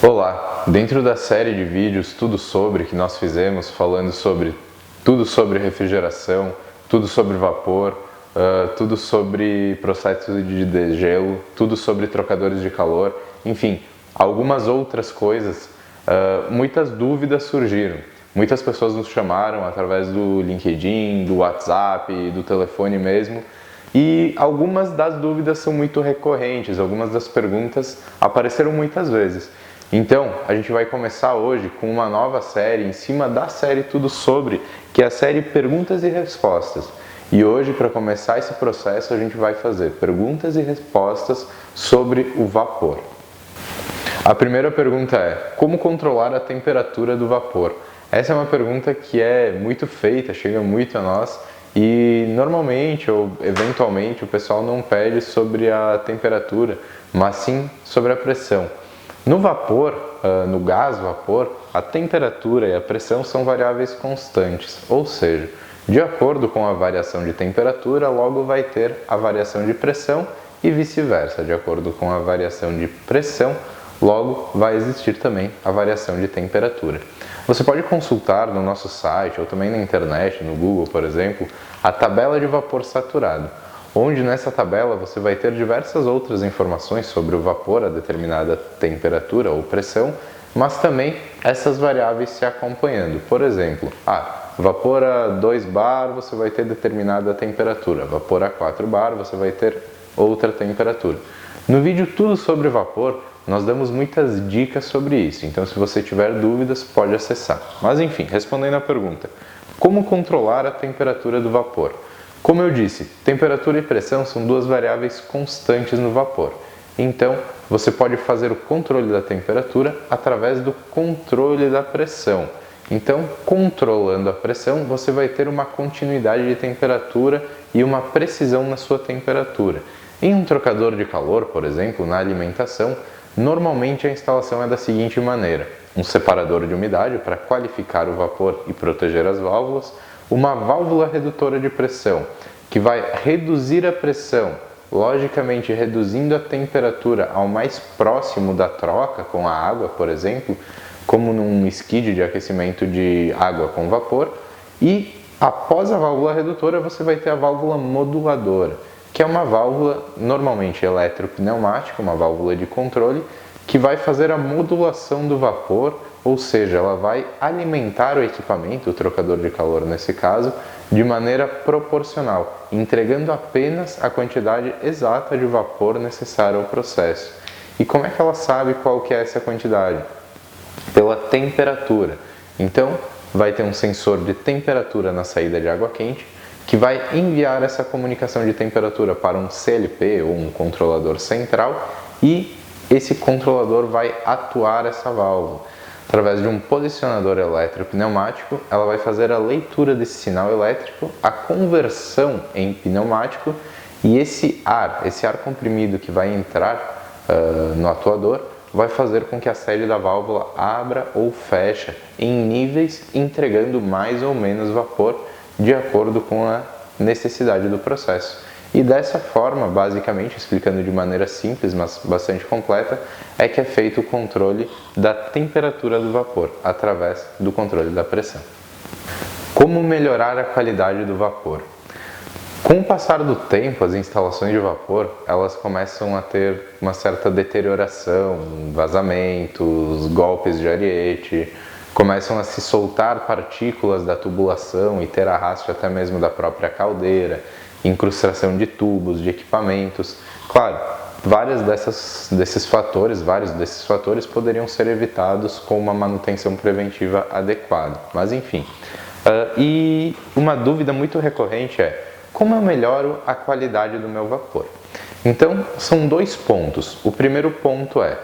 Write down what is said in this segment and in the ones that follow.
Olá! Dentro da série de vídeos Tudo Sobre que nós fizemos, falando sobre tudo sobre refrigeração, tudo sobre vapor, tudo sobre processo de degelo, tudo sobre trocadores de calor, enfim, algumas outras coisas, muitas dúvidas surgiram. Muitas pessoas nos chamaram através do LinkedIn, do WhatsApp, do telefone mesmo, e algumas das dúvidas são muito recorrentes, algumas das perguntas apareceram muitas vezes. Então, a gente vai começar hoje com uma nova série em cima da série Tudo Sobre, que é a série Perguntas e Respostas. E hoje, para começar esse processo, a gente vai fazer perguntas e respostas sobre o vapor. A primeira pergunta é: como controlar a temperatura do vapor? Essa é uma pergunta que é muito feita, chega muito a nós e normalmente ou eventualmente o pessoal não pede sobre a temperatura, mas sim sobre a pressão. No vapor, no gás vapor, a temperatura e a pressão são variáveis constantes, ou seja, de acordo com a variação de temperatura, logo vai ter a variação de pressão e vice-versa, de acordo com a variação de pressão, logo vai existir também a variação de temperatura. Você pode consultar no nosso site ou também na internet, no Google, por exemplo, a tabela de vapor saturado, onde nessa tabela você vai ter diversas outras informações sobre o vapor a determinada temperatura ou pressão, mas também essas variáveis se acompanhando. Por exemplo, vapor a 2 bar você vai ter determinada temperatura, vapor a 4 bar você vai ter outra temperatura. No vídeo Tudo Sobre Vapor, nós damos muitas dicas sobre isso, então se você tiver dúvidas pode acessar. Mas enfim, respondendo à pergunta, como controlar a temperatura do vapor? Como eu disse, temperatura e pressão são duas variáveis constantes no vapor. Então, você pode fazer o controle da temperatura através do controle da pressão. Então, controlando a pressão, você vai ter uma continuidade de temperatura e uma precisão na sua temperatura. Em um trocador de calor, por exemplo, na alimentação, normalmente a instalação é da seguinte maneira: um separador de umidade para qualificar o vapor e proteger as válvulas, uma válvula redutora de pressão, que vai reduzir a pressão, logicamente reduzindo a temperatura ao mais próximo da troca com a água, por exemplo, como num skid de aquecimento de água com vapor, e após a válvula redutora você vai ter a válvula moduladora, que é uma válvula normalmente eletropneumática, uma válvula de controle, que vai fazer a modulação do vapor, ou seja, ela vai alimentar o equipamento, o trocador de calor nesse caso, de maneira proporcional, entregando apenas a quantidade exata de vapor necessária ao processo. E como é que ela sabe qual que é essa quantidade? Pela temperatura. Então, vai ter um sensor de temperatura na saída de água quente, que vai enviar essa comunicação de temperatura para um CLP ou um controlador central, e esse controlador vai atuar essa válvula. Através de um posicionador eletropneumático, ela vai fazer a leitura desse sinal elétrico, a conversão em pneumático, e esse ar comprimido que vai entrar no atuador, vai fazer com que a sede da válvula abra ou feche em níveis, entregando mais ou menos vapor de acordo com a necessidade do processo. E dessa forma, basicamente, explicando de maneira simples, mas bastante completa, é que é feito o controle da temperatura do vapor, através do controle da pressão. Como melhorar a qualidade do vapor? Com o passar do tempo, as instalações de vapor, elas começam a ter uma certa deterioração, vazamentos, golpes de ariete, começam a se soltar partículas da tubulação e ter arrasto até mesmo da própria caldeira, incrustação de tubos, de equipamentos. Claro, vários desses fatores poderiam ser evitados com uma manutenção preventiva adequada. Mas enfim, e uma dúvida muito recorrente é: como eu melhoro a qualidade do meu vapor? Então, são dois pontos. O primeiro ponto é: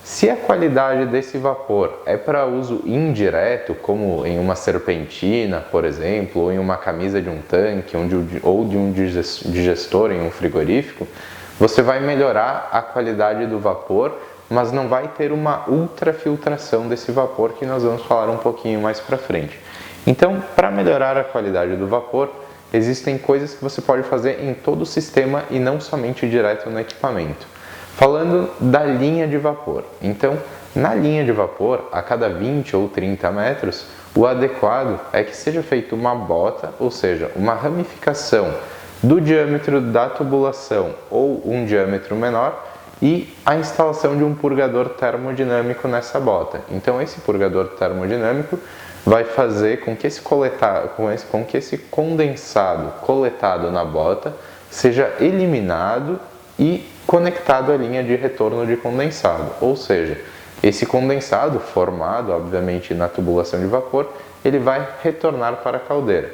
se a qualidade desse vapor é para uso indireto, como em uma serpentina, por exemplo, ou em uma camisa de um tanque, ou de um digestor em um frigorífico, você vai melhorar a qualidade do vapor, mas não vai ter uma ultrafiltração desse vapor, que nós vamos falar um pouquinho mais para frente. Então, para melhorar a qualidade do vapor, existem coisas que você pode fazer em todo o sistema e não somente direto no equipamento. Falando da linha de vapor, então Na linha de vapor, a cada 20 ou 30 metros, o adequado é que seja feita uma bota, ou seja, uma ramificação do diâmetro da tubulação ou um diâmetro menor e a instalação de um purgador termodinâmico nessa bota. Então esse purgador termodinâmico vai fazer com que esse condensado coletado na bota seja eliminado e conectado à linha de retorno de condensado, ou seja, esse condensado formado, obviamente, na tubulação de vapor, ele vai retornar para a caldeira.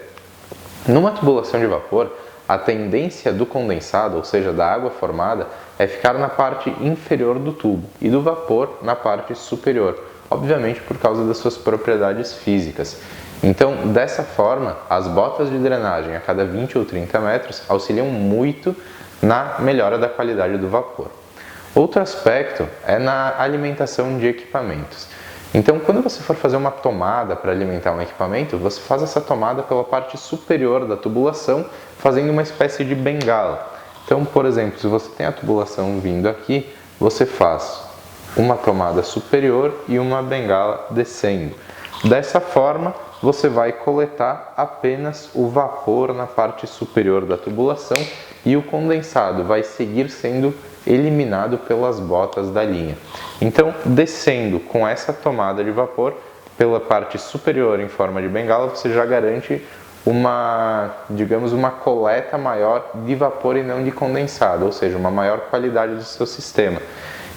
Numa tubulação de vapor, a tendência do condensado, ou seja, da água formada, é ficar na parte inferior do tubo e do vapor na parte superior, obviamente por causa das suas propriedades físicas. Então, dessa forma, as botas de drenagem a cada 20 ou 30 metros auxiliam muito na melhora da qualidade do vapor. Outro aspecto é na alimentação de equipamentos. Então, quando você for fazer uma tomada para alimentar um equipamento, você faz essa tomada pela parte superior da tubulação, fazendo uma espécie de bengala. Então, por exemplo, se você tem a tubulação vindo aqui, você faz uma tomada superior e uma bengala descendo. Dessa forma, você vai coletar apenas o vapor na parte superior da tubulação e o condensado vai seguir sendo eliminado pelas botas da linha. Então, descendo com essa tomada de vapor pela parte superior em forma de bengala, você já garante uma coleta maior de vapor e não de condensado, ou seja, uma maior qualidade do seu sistema.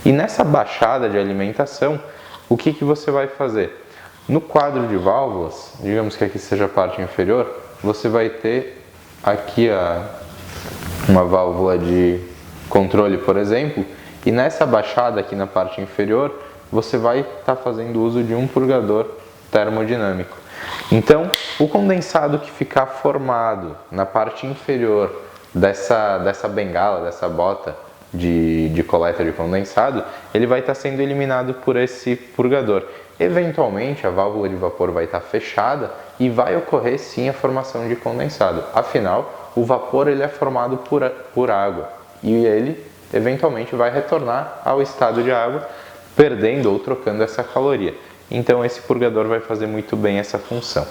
E nessa baixada de alimentação, o que você vai fazer? No quadro de válvulas, digamos que aqui seja a parte inferior, você vai ter aqui uma válvula de controle, por exemplo, e nessa baixada aqui na parte inferior, você vai estar fazendo uso de um purgador termodinâmico. Então, o condensado que ficar formado na parte inferior dessa bengala, dessa bota de coleta de condensado, ele vai estar sendo eliminado por esse purgador. Eventualmente, a válvula de vapor vai estar fechada e vai ocorrer sim a formação de condensado. Afinal, o vapor ele é formado por água e ele eventualmente vai retornar ao estado de água, perdendo ou trocando essa caloria. Então esse purgador vai fazer muito bem essa função.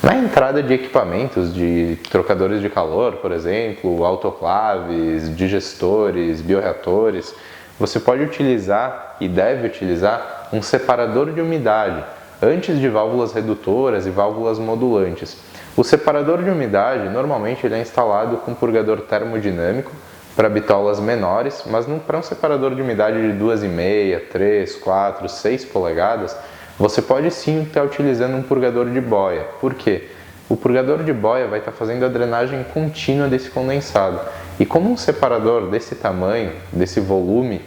Na entrada de equipamentos, de trocadores de calor, por exemplo, autoclaves, digestores, bioreatores, você pode utilizar e deve utilizar um separador de umidade, antes de válvulas redutoras e válvulas modulantes. O separador de umidade, normalmente ele é instalado com purgador termodinâmico para bitolas menores, mas para um separador de umidade de 2,5, 3, 4, 6 polegadas, você pode sim estar utilizando um purgador de boia. Por quê? O purgador de boia vai estar fazendo a drenagem contínua desse condensado. E como um separador desse tamanho, desse volume,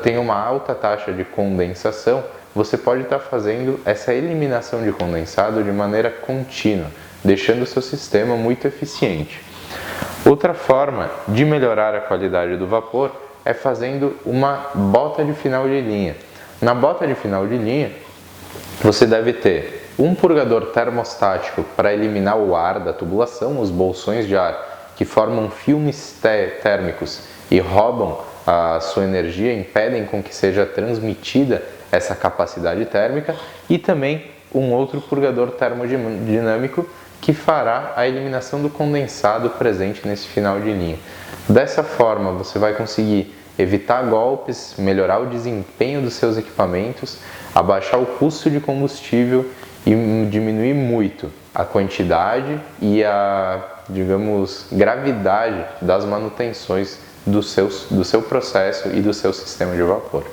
tem uma alta taxa de condensação, você pode estar fazendo essa eliminação de condensado de maneira contínua, deixando o seu sistema muito eficiente. Outra forma de melhorar a qualidade do vapor é fazendo uma bota de final de linha. Na bota de final de linha, você deve ter um purgador termostático para eliminar o ar da tubulação, os bolsões de ar que formam filmes térmicos e roubam a sua energia, impedem com que seja transmitida essa capacidade térmica, e também um outro purgador termodinâmico que fará a eliminação do condensado presente nesse final de linha. Dessa forma, você vai conseguir evitar golpes, melhorar o desempenho dos seus equipamentos, abaixar o custo de combustível e diminuir muito a quantidade e a, gravidade das manutenções do seu processo e do seu sistema de vapor.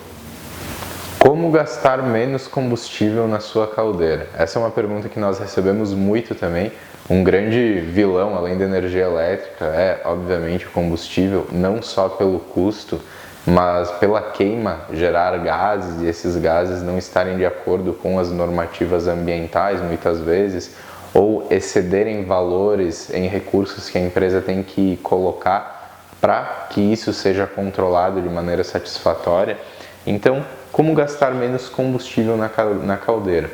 Como gastar menos combustível na sua caldeira? Essa é uma pergunta que nós recebemos muito também. Um grande vilão, além da energia elétrica, é obviamente o combustível, não só pelo custo, mas pela queima gerar gases e esses gases não estarem de acordo com as normativas ambientais muitas vezes, ou excederem valores em recursos que a empresa tem que colocar para que isso seja controlado de maneira satisfatória. Então, como gastar menos combustível na caldeira?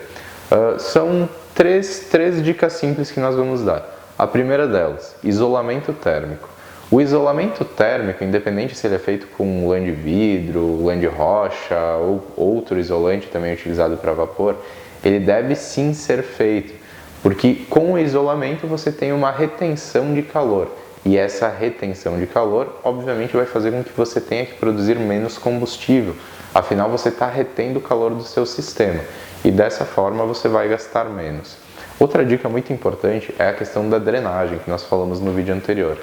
São três dicas simples que nós vamos dar. A primeira delas, isolamento térmico. O isolamento térmico, independente se ele é feito com lã de vidro, lã de rocha ou outro isolante também utilizado para vapor, ele deve sim ser feito, porque com o isolamento você tem uma retenção de calor, e essa retenção de calor obviamente vai fazer com que você tenha que produzir menos combustível, afinal você está retendo o calor do seu sistema, e dessa forma você vai gastar menos. Outra dica muito importante é a questão da drenagem, que nós falamos no vídeo anterior.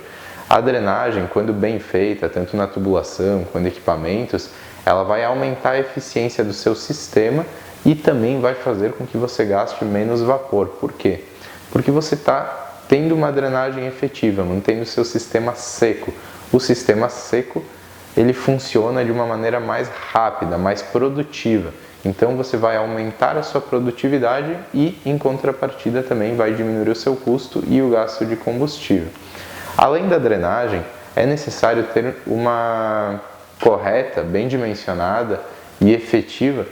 A drenagem, quando bem feita, tanto na tubulação quanto em equipamentos, ela vai aumentar a eficiência do seu sistema e também vai fazer com que você gaste menos vapor. Por quê? Porque você está tendo uma drenagem efetiva, mantendo o seu sistema seco. O sistema seco, ele funciona de uma maneira mais rápida, mais produtiva. Então você vai aumentar a sua produtividade e, em contrapartida, também vai diminuir o seu custo e o gasto de combustível. Além da drenagem, é necessário ter uma correta, bem dimensionada e efetiva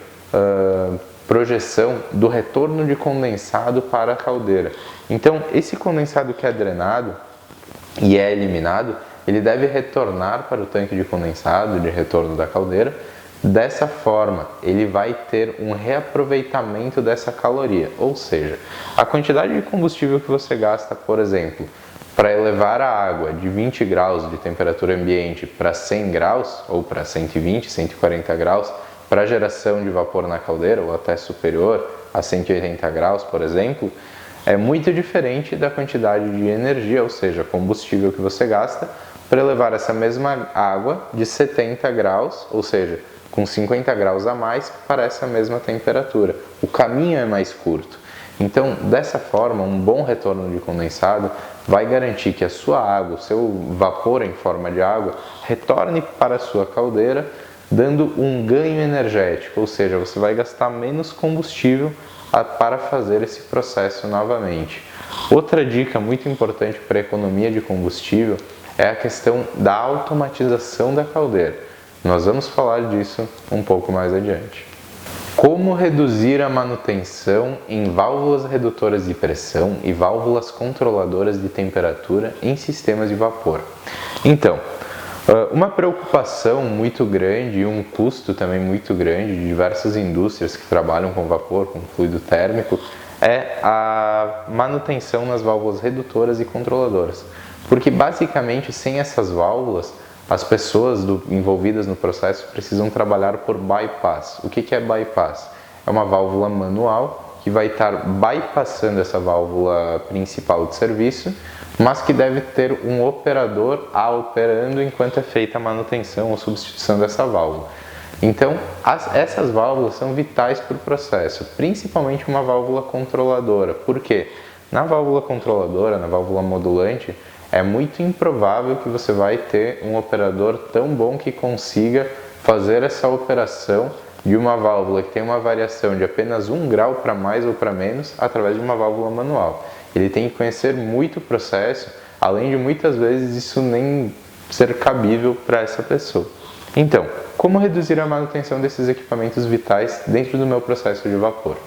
projeção do retorno de condensado para a caldeira. Então, esse condensado que é drenado e é eliminado, ele deve retornar para o tanque de condensado de retorno da caldeira. Dessa forma, ele vai ter um reaproveitamento dessa caloria, ou seja, a quantidade de combustível que você gasta, por exemplo, para elevar a água de 20 graus de temperatura ambiente para 100 graus, ou para 120, 140 graus, para geração de vapor na caldeira, ou até superior a 180 graus, por exemplo, é muito diferente da quantidade de energia, ou seja, combustível que você gasta, para elevar essa mesma água de 70 graus, ou seja, com 50 graus a mais, para essa mesma temperatura. O caminho é mais curto. Então, dessa forma, um bom retorno de condensado vai garantir que a sua água, o seu vapor em forma de água, retorne para a sua caldeira, dando um ganho energético, ou seja, você vai gastar menos combustível para fazer esse processo novamente. Outra dica muito importante para a economia de combustível é a questão da automatização da caldeira. Nós vamos falar disso um pouco mais adiante. Como reduzir a manutenção em válvulas redutoras de pressão e válvulas controladoras de temperatura em sistemas de vapor? Então, uma preocupação muito grande e um custo também muito grande de diversas indústrias que trabalham com vapor, com fluido térmico, é a manutenção nas válvulas redutoras e controladoras. Porque basicamente sem essas válvulas, as pessoas envolvidas no processo precisam trabalhar por bypass. O que é bypass? É uma válvula manual que vai estar bypassando essa válvula principal de serviço, mas que deve ter um operador operando enquanto é feita a manutenção ou substituição dessa válvula. Então, essas válvulas são vitais para o processo, principalmente uma válvula controladora. Por quê? Na válvula controladora, na válvula modulante, é muito improvável que você vai ter um operador tão bom que consiga fazer essa operação de uma válvula que tem uma variação de apenas 1 grau para mais ou para menos através de uma válvula manual. Ele tem que conhecer muito o processo, além de muitas vezes isso nem ser cabível para essa pessoa. Então, como reduzir a manutenção desses equipamentos vitais dentro do meu processo de vapor?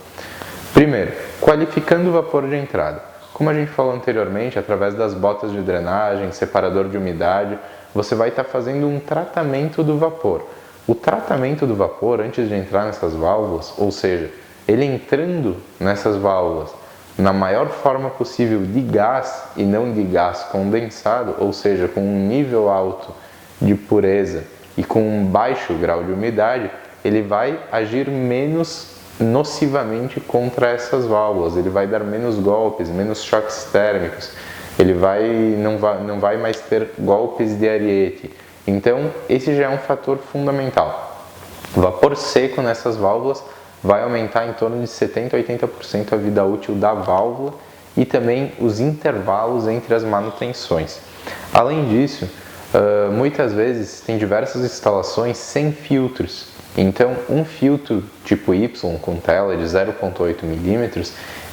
Primeiro, qualificando o vapor de entrada. Como a gente falou anteriormente, através das botas de drenagem, separador de umidade, você vai estar fazendo um tratamento do vapor. O tratamento do vapor, antes de entrar nessas válvulas, ou seja, ele entrando nessas válvulas na maior forma possível de gás e não de gás condensado, ou seja, com um nível alto de pureza e com um baixo grau de umidade, ele vai agir menos nocivamente contra essas válvulas, ele vai dar menos golpes, menos choques térmicos, ele não vai mais ter golpes de ariete. Então, esse já é um fator fundamental. O vapor seco nessas válvulas vai aumentar em torno de 70% a 80% a vida útil da válvula e também os intervalos entre as manutenções. Além disso, muitas vezes tem diversas instalações sem filtros. Então, um filtro tipo Y com tela de 0,8 mm,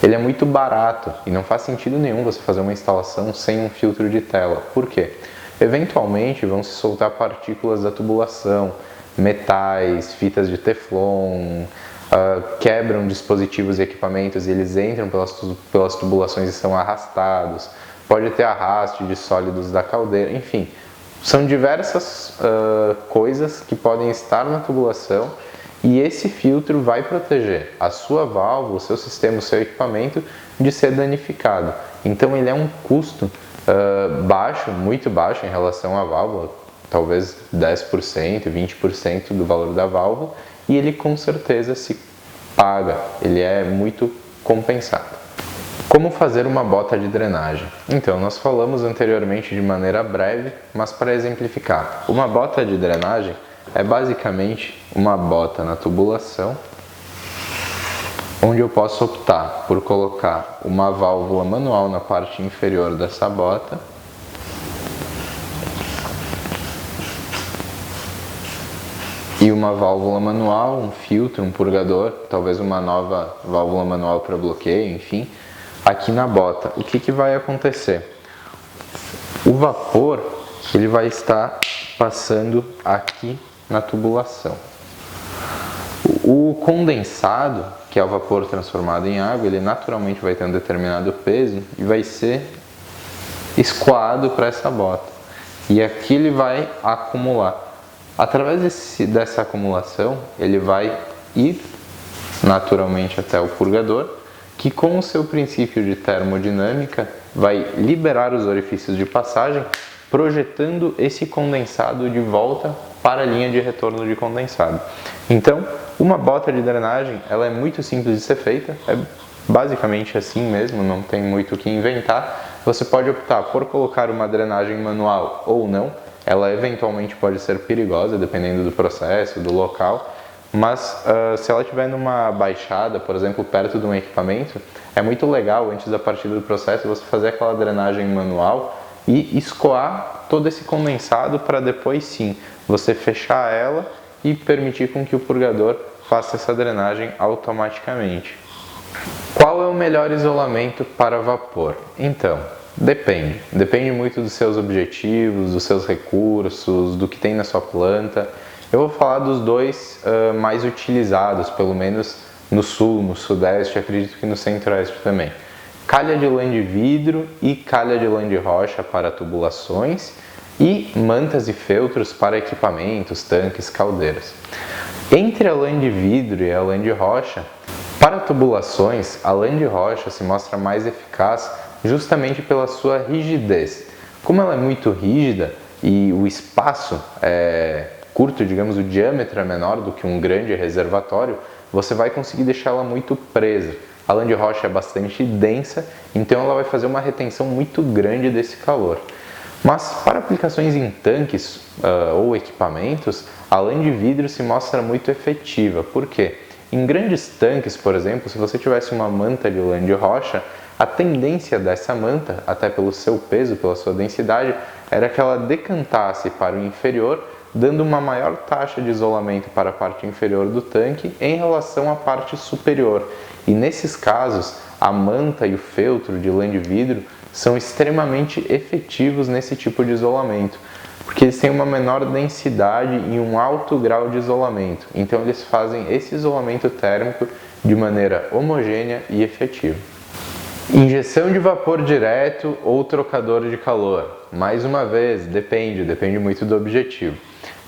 ele é muito barato e não faz sentido nenhum você fazer uma instalação sem um filtro de tela. Por quê? Eventualmente vão se soltar partículas da tubulação, metais, fitas de teflon, quebram dispositivos e equipamentos e eles entram pelas tubulações e são arrastados. pode ter arraste de sólidos da caldeira, enfim. São diversas coisas que podem estar na tubulação e esse filtro vai proteger a sua válvula, o seu sistema, o seu equipamento de ser danificado. Então ele é um custo baixo, muito baixo em relação à válvula, talvez 10%, 20% do valor da válvula, e ele com certeza se paga, ele é muito compensado. Como fazer uma bota de drenagem? Então, nós falamos anteriormente de maneira breve, mas para exemplificar, uma bota de drenagem é basicamente uma bota na tubulação, onde eu posso optar por colocar uma válvula manual na parte inferior dessa bota e uma válvula manual, um filtro, um purgador, talvez uma nova válvula manual para bloqueio, enfim, aqui na bota. O que vai acontecer? O vapor ele vai estar passando aqui na tubulação. O condensado, que é o vapor transformado em água, ele naturalmente vai ter um determinado peso e vai ser escoado para essa bota. E aqui ele vai acumular. Através dessa acumulação, ele vai ir naturalmente até o purgador, que com o seu princípio de termodinâmica vai liberar os orifícios de passagem, projetando esse condensado de volta para a linha de retorno de condensado. Então, uma bota de drenagem, ela é muito simples de ser feita, é basicamente assim mesmo, não tem muito o que inventar. Você pode optar por colocar uma drenagem manual ou não, ela eventualmente pode ser perigosa, dependendo do processo, do local, mas se ela estiver numa baixada, por exemplo, perto de um equipamento, é muito legal, antes da partida do processo, você fazer aquela drenagem manual e escoar todo esse condensado para depois sim, você fechar ela e permitir com que o purgador faça essa drenagem automaticamente. Qual é o melhor isolamento para vapor? Então, depende muito dos seus objetivos, dos seus recursos, do que tem na sua planta. Eu vou falar dos dois mais utilizados, pelo menos no sul, no sudeste, acredito que no centro-oeste também. Calha de lã de vidro e calha de lã de rocha para tubulações e mantas e feltros para equipamentos, tanques, caldeiras. Entre a lã de vidro e a lã de rocha, para tubulações, a lã de rocha se mostra mais eficaz justamente pela sua rigidez. Como ela é muito rígida e o espaço é curto, digamos, o diâmetro é menor do que um grande reservatório, você vai conseguir deixar ela muito presa. A lã de rocha é bastante densa, então ela vai fazer uma retenção muito grande desse calor. Mas para aplicações em tanques ou equipamentos, a lã de vidro se mostra muito efetiva. Por quê? Em grandes tanques, por exemplo, se você tivesse uma manta de lã de rocha, a tendência dessa manta, até pelo seu peso, pela sua densidade, era que ela decantasse para o inferior, dando uma maior taxa de isolamento para a parte inferior do tanque em relação à parte superior. E nesses casos, a manta e o feltro de lã de vidro são extremamente efetivos nesse tipo de isolamento, porque eles têm uma menor densidade e um alto grau de isolamento. Então eles fazem esse isolamento térmico de maneira homogênea e efetiva. Injeção de vapor direto ou trocador de calor? Mais uma vez, depende muito do objetivo.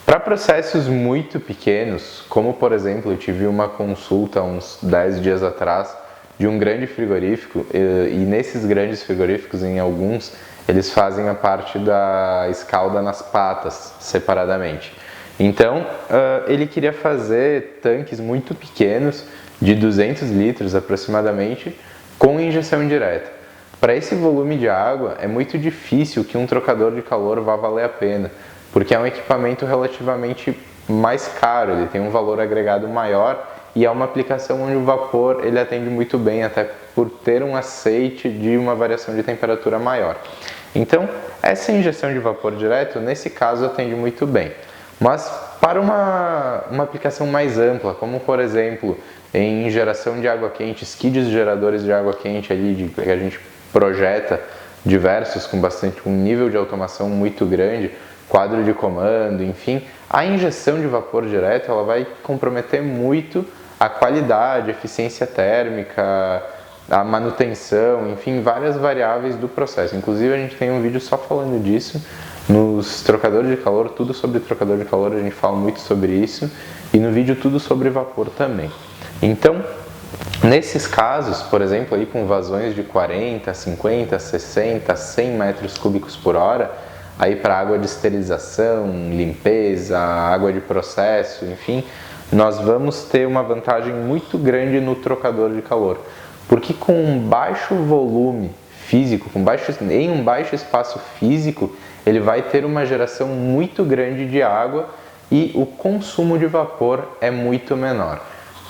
Para processos muito pequenos, como por exemplo, eu tive uma consulta uns 10 dias atrás de um grande frigorífico e nesses grandes frigoríficos, em alguns, eles fazem a parte da escalda nas patas separadamente. Então, ele queria fazer tanques muito pequenos, de 200 litros aproximadamente, com injeção direta. Para esse volume de água, é muito difícil que um trocador de calor vá valer a pena, porque é um equipamento relativamente mais caro, ele tem um valor agregado maior e é uma aplicação onde o vapor ele atende muito bem, até por ter um aceite de uma variação de temperatura maior. Então, essa injeção de vapor direto, nesse caso, atende muito bem. Mas para uma aplicação mais ampla, como por exemplo, em geração de água quente, skids geradores de água quente ali, que a gente projeta diversos com um nível de automação muito grande, quadro de comando, enfim, a injeção de vapor direto ela vai comprometer muito a qualidade, a eficiência térmica, a manutenção, enfim, várias variáveis do processo. Inclusive a gente tem um vídeo só falando disso nos trocadores de calor, tudo sobre trocador de calor, a gente fala muito sobre isso, e no vídeo tudo sobre vapor também. Então, nesses casos, por exemplo, aí com vazões de 40, 50, 60, 100 metros cúbicos por hora, aí para água de esterilização, limpeza, água de processo, enfim, nós vamos ter uma vantagem muito grande no trocador de calor, porque com um baixo volume físico, em um baixo espaço físico, ele vai ter uma geração muito grande de água e o consumo de vapor é muito menor.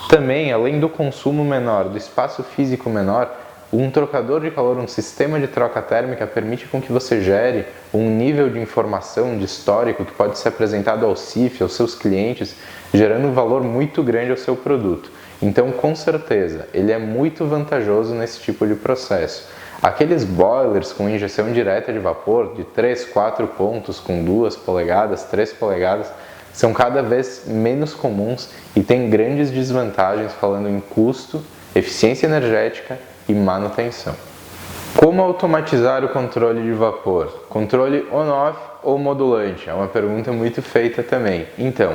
Também, além do consumo menor, do espaço físico menor, um trocador de calor, um sistema de troca térmica permite com que você gere um nível de informação, de histórico, que pode ser apresentado ao CIF, aos seus clientes, gerando um valor muito grande ao seu produto. Então, com certeza, ele é muito vantajoso nesse tipo de processo. Aqueles boilers com injeção direta de vapor de 3, 4 pontos com 2 polegadas, 3 polegadas, são cada vez menos comuns e têm grandes desvantagens falando em custo, eficiência energética e manutenção. Como automatizar o controle de vapor? Controle on-off ou modulante? É uma pergunta muito feita também. Então,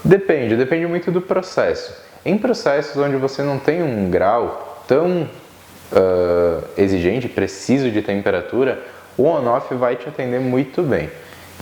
depende muito do processo. Em processos onde você não tem um grau tão exigente, preciso de temperatura, o on-off vai te atender muito bem.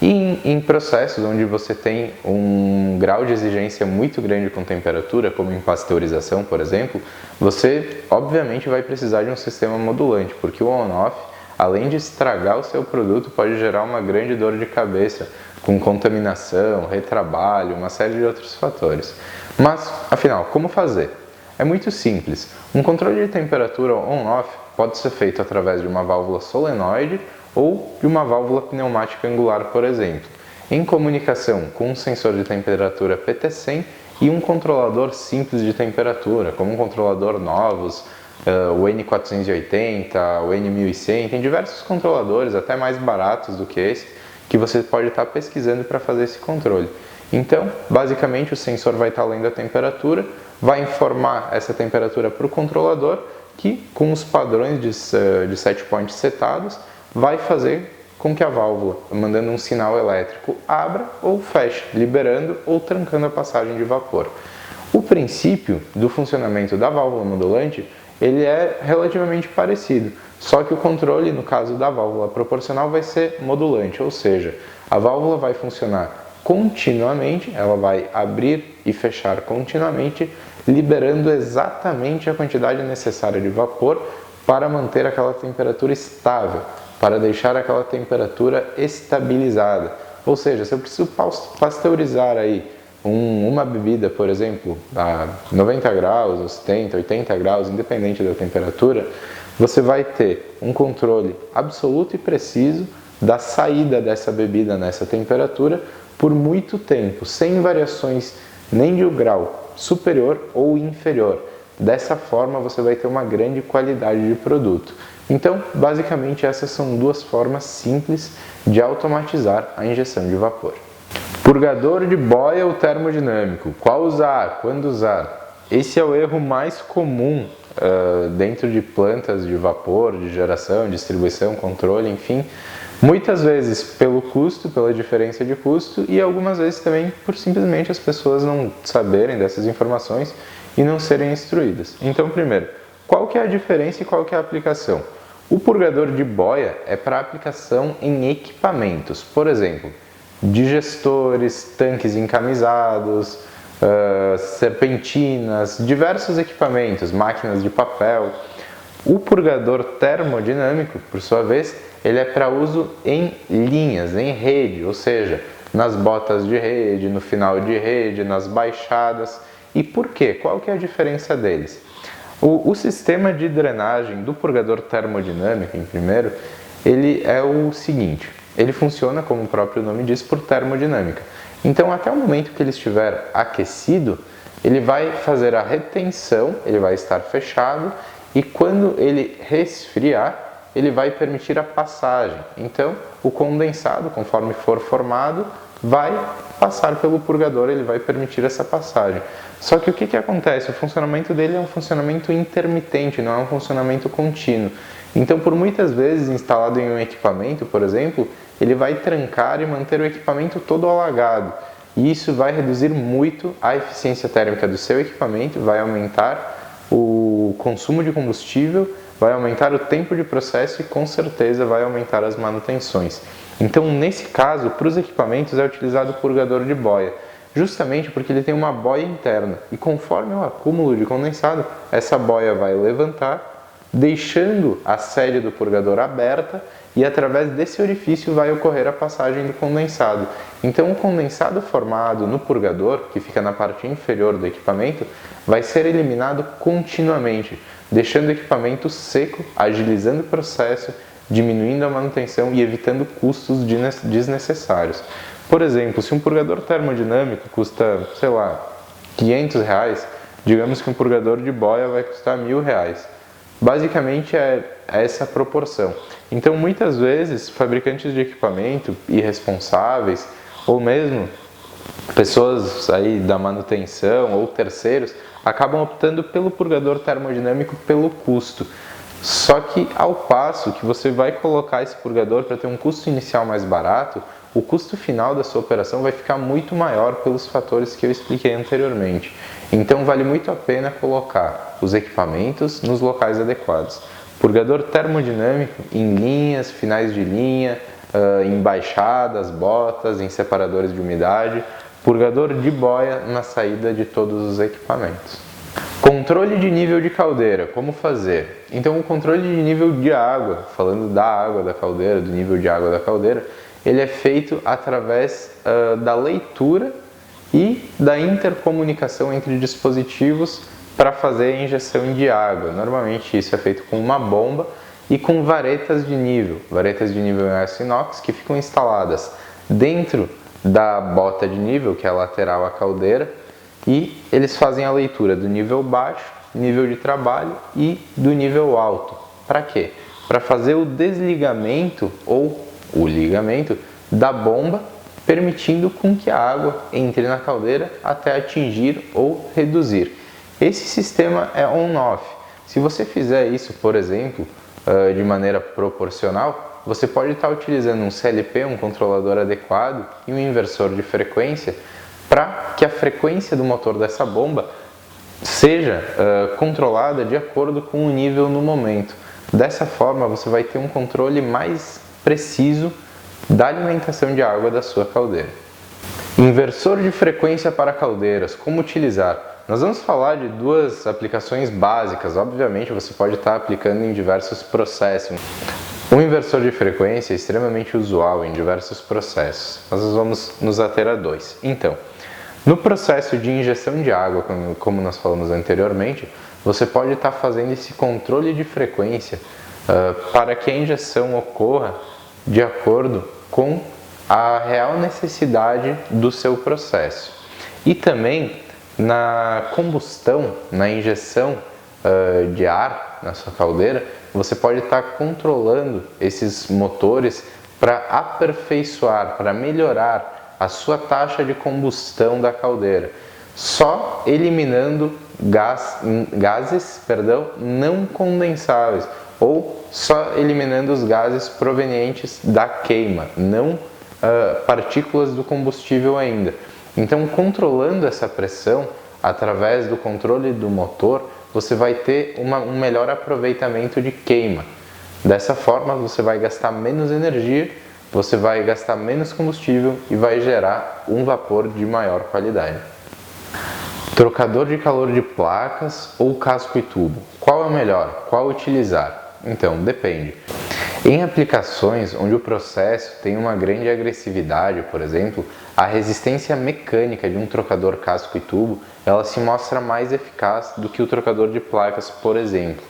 E em processos onde você tem um grau de exigência muito grande com temperatura, como em pasteurização, por exemplo, você obviamente vai precisar de um sistema modulante, porque o on-off, além de estragar o seu produto, pode gerar uma grande dor de cabeça, com contaminação, retrabalho, uma série de outros fatores. Mas, afinal, como fazer? É muito simples. Um controle de temperatura on-off pode ser feito através de uma válvula solenoide ou de uma válvula pneumática angular, por exemplo, em comunicação com um sensor de temperatura PT100 e um controlador simples de temperatura, como um controlador novos, o N480, o N1100, tem diversos controladores, até mais baratos do que esse, que você pode estar pesquisando para fazer esse controle. Então, basicamente, o sensor vai estar lendo a temperatura, vai informar essa temperatura para o controlador, que com os padrões de set point setados, vai fazer com que a válvula, mandando um sinal elétrico, abra ou feche, liberando ou trancando a passagem de vapor. O princípio do funcionamento da válvula modulante, ele é relativamente parecido, só que o controle, no caso da válvula proporcional, vai ser modulante, ou seja, a válvula vai funcionar continuamente, ela vai abrir e fechar continuamente, liberando exatamente a quantidade necessária de vapor para manter aquela temperatura estável, para deixar aquela temperatura estabilizada. Ou seja, se eu preciso pasteurizar aí uma bebida, por exemplo, a 90 graus, 70, 80 graus, independente da temperatura, você vai ter um controle absoluto e preciso da saída dessa bebida nessa temperatura por muito tempo, sem variações nem de um grau superior ou inferior. Dessa forma, você vai ter uma grande qualidade de produto. Então, basicamente, essas são duas formas simples de automatizar a injeção de vapor. Purgador de boia ou termodinâmico. Qual usar? Quando usar? Esse é o erro mais comum dentro de plantas de vapor, de geração, distribuição, controle, enfim. Muitas vezes pelo custo, pela diferença de custo, e algumas vezes também por simplesmente as pessoas não saberem dessas informações e não serem instruídas. Então, primeiro, qual que é a diferença e qual que é a aplicação? O purgador de boia é para aplicação em equipamentos, por exemplo, digestores, tanques encamisados, serpentinas, diversos equipamentos, máquinas de papel. O purgador termodinâmico, por sua vez, ele é para uso em linhas, em rede, ou seja, nas botas de rede, no final de rede, nas baixadas. E por quê? Qual que é a diferença deles? O sistema de drenagem do purgador termodinâmico, em primeiro, ele é o seguinte, ele funciona, como o próprio nome diz, por termodinâmica. Então, até o momento que ele estiver aquecido, ele vai fazer a retenção, ele vai estar fechado, e quando ele resfriar, ele vai permitir a passagem. Então, o condensado, conforme for formado, vai passar pelo purgador, ele vai permitir essa passagem. Só que o que acontece? O funcionamento dele é um funcionamento intermitente, não é um funcionamento contínuo. Então, por muitas vezes, instalado em um equipamento, por exemplo, ele vai trancar e manter o equipamento todo alagado. E isso vai reduzir muito a eficiência térmica do seu equipamento, vai aumentar o consumo de combustível, vai aumentar o tempo de processo e com certeza vai aumentar as manutenções. Então, nesse caso, para os equipamentos é utilizado o purgador de boia, justamente porque ele tem uma boia interna e conforme o acúmulo de condensado, essa boia vai levantar, deixando a série do purgador aberta e através desse orifício vai ocorrer a passagem do condensado. Então o condensado formado no purgador, que fica na parte inferior do equipamento, vai ser eliminado continuamente, deixando o equipamento seco, agilizando o processo, diminuindo a manutenção e evitando custos desnecessários. Por exemplo, se um purgador termodinâmico custa, sei lá, R$500, digamos que um purgador de boia vai custar R$1.000. Basicamente é essa proporção. Então, muitas vezes, fabricantes de equipamento irresponsáveis ou mesmo pessoas aí da manutenção ou terceiros acabam optando pelo purgador termodinâmico pelo custo. Só que ao passo que você vai colocar esse purgador para ter um custo inicial mais barato, o custo final da sua operação vai ficar muito maior pelos fatores que eu expliquei anteriormente. Então vale muito a pena colocar os equipamentos nos locais adequados. Purgador termodinâmico em linhas, finais de linha, em baixadas, botas, em separadores de umidade. Purgador de boia na saída de todos os equipamentos. Controle de nível de caldeira, como fazer? Então o controle de nível de água, falando da água da caldeira, do nível de água da caldeira, ele é feito através da leitura e da intercomunicação entre dispositivos para fazer a injeção de água. Normalmente isso é feito com uma bomba e com varetas de nível em aço inox que ficam instaladas dentro da bota de nível, que é a lateral à caldeira, e eles fazem a leitura do nível baixo, nível de trabalho e do nível alto. Para quê? Para fazer o desligamento ou o ligamento da bomba, permitindo com que a água entre na caldeira até atingir ou reduzir. Esse sistema é on-off. Se você fizer isso, por exemplo, de maneira proporcional, você pode estar utilizando um CLP, um controlador adequado, e um inversor de frequência para que a frequência do motor dessa bomba seja controlada de acordo com o nível no momento. Dessa forma, você vai ter um controle mais preciso da alimentação de água da sua caldeira. Inversor de frequência para caldeiras, como utilizar? Nós vamos falar de duas aplicações básicas, obviamente você pode estar aplicando em diversos processos. Um inversor de frequência é extremamente usual em diversos processos, mas nós vamos nos ater a dois. Então, no processo de injeção de água, como nós falamos anteriormente, você pode estar fazendo esse controle de frequência para que a injeção ocorra de acordo com a real necessidade do seu processo. E também na combustão, na injeção de ar na sua caldeira, você pode estar controlando esses motores para aperfeiçoar, para melhorar a sua taxa de combustão da caldeira, só eliminando gases não condensáveis, ou só eliminando os gases provenientes da queima, não partículas do combustível ainda. Então, controlando essa pressão, através do controle do motor, você vai ter um melhor aproveitamento de queima. Dessa forma, você vai gastar menos energia, você vai gastar menos combustível e vai gerar um vapor de maior qualidade. Trocador de calor de placas ou casco e tubo? Qual é o melhor? Qual utilizar? Então, depende. Em aplicações onde o processo tem uma grande agressividade, por exemplo, a resistência mecânica de um trocador casco e tubo, ela se mostra mais eficaz do que o trocador de placas, por exemplo.